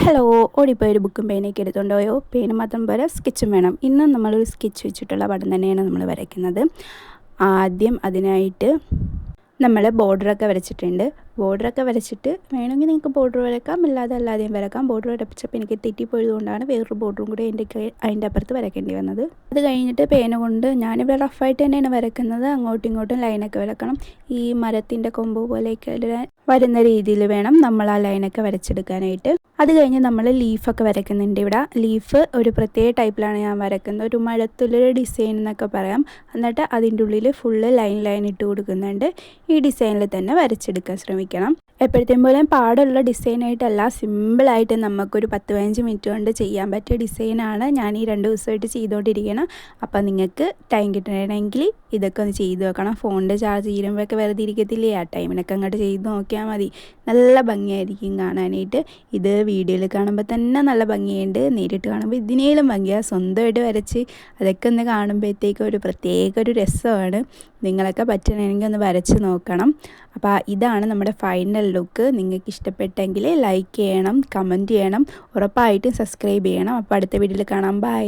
Hello, ഓടിപ്പോയി ഒരു ബുക്കും പേനയൊക്കെ എടുത്തുകൊണ്ടോയോ? പേന മാത്രം പോരാ, സ്കെച്ചും വേണം. ഇന്നും നമ്മളൊരു സ്കെച്ച് വെച്ചിട്ടുള്ള പടം തന്നെയാണ് നമ്മൾ വരയ്ക്കുന്നത്. ആദ്യം അതിനായിട്ട് നമ്മൾ ബോർഡറൊക്കെ വരച്ചിട്ടുണ്ട്. ബോർഡറൊക്കെ വരച്ചിട്ട് വേണമെങ്കിൽ നിങ്ങൾക്ക് ബോർഡർ വരയ്ക്കാം, അല്ലാതെയും വരയ്ക്കാം. ബോർഡർ വരപ്പിച്ചപ്പോൾ എനിക്ക് തെറ്റിപ്പോയതുകൊണ്ടാണ് വേറൊരു ബോർഡറും കൂടി അതിൻ്റെ അപ്പുറത്ത് വരയ്ക്കേണ്ടി വന്നത്. അത് കഴിഞ്ഞിട്ട് പേന കൊണ്ട് ഞാനിവിടെ റഫായിട്ട് തന്നെയാണ് വരയ്ക്കുന്നത്. അങ്ങോട്ടും ഇങ്ങോട്ടും ലൈനൊക്കെ വരക്കണം. ഈ മരത്തിൻ്റെ കൊമ്പ് പോലെയൊക്കെ വരുന്ന രീതിയിൽ വേണം നമ്മൾ ആ ലൈനൊക്കെ വരച്ചെടുക്കാനായിട്ട്. അത് കഴിഞ്ഞ് നമ്മൾ ലീഫൊക്കെ വരയ്ക്കുന്നുണ്ട്. ഇവിടെ ലീഫ് ഒരു പ്രത്യേക ടൈപ്പിലാണ് ഞാൻ വരയ്ക്കുന്നത്. ഒരു മഴത്തുള്ളൊരു ഡിസൈൻ എന്നൊക്കെ പറയാം. എന്നിട്ട് അതിൻ്റെ ഉള്ളിൽ ഫുള്ള് ലൈൻ ഇട്ട് കൊടുക്കുന്നുണ്ട്. ഈ ഡിസൈനിൽ തന്നെ വരച്ചെടുക്കാൻ ശ്രമിക്കണം. എപ്പോഴത്തേയും പോലെ പാടുള്ള ഡിസൈനായിട്ടല്ല, സിമ്പിളായിട്ട് നമുക്കൊരു 10-15 മിനിറ്റ് കൊണ്ട് ചെയ്യാൻ പറ്റിയ ഡിസൈനാണ് ഞാൻ ഈ 2 ദിവസമായിട്ട് ചെയ്തുകൊണ്ടിരിക്കണം. അപ്പോൾ നിങ്ങൾക്ക് ടൈം കിട്ടണമെങ്കിൽ ഇതൊക്കെ ഒന്ന് ചെയ്ത് വെക്കണം. ഫോണിൻ്റെ ചാർജ് തീരുമ്പോഴൊക്കെ വെറുതെ ഇരിക്കത്തില്ലേ, ആ ടൈമിനൊക്കെ അങ്ങോട്ട് ചെയ്ത് നോക്കിയാൽ മതി. നല്ല ഭംഗിയായിരിക്കും കാണാനായിട്ട്. ഇത് വീഡിയോയിൽ കാണുമ്പോൾ തന്നെ നല്ല ഭംഗിയുണ്ട്, നേരിട്ട് കാണുമ്പോൾ ഇതിനേലും ഭംഗിയാണ്. സ്വന്തമായിട്ട് വരച്ച് അതൊക്കെ ഒന്ന് കാണുമ്പോഴത്തേക്കും ഒരു പ്രത്യേക ഒരു രസമാണ്. നിങ്ങളൊക്കെ പറ്റണമെങ്കിൽ ഒന്ന് വരച്ച് നോക്കണം. അപ്പോൾ ഇതാണ് നമ്മുടെ ഫൈനൽ ലുക്ക്. നിങ്ങൾക്ക് ഇഷ്ടപ്പെട്ടെങ്കിൽ ലൈക്ക് ചെയ്യണം, കമൻറ്റ് ചെയ്യണം, ഉറപ്പായിട്ടും സബ്സ്ക്രൈബ് ചെയ്യണം. അപ്പോൾ അടുത്ത വീഡിയോയിൽ കാണാം. ബൈ.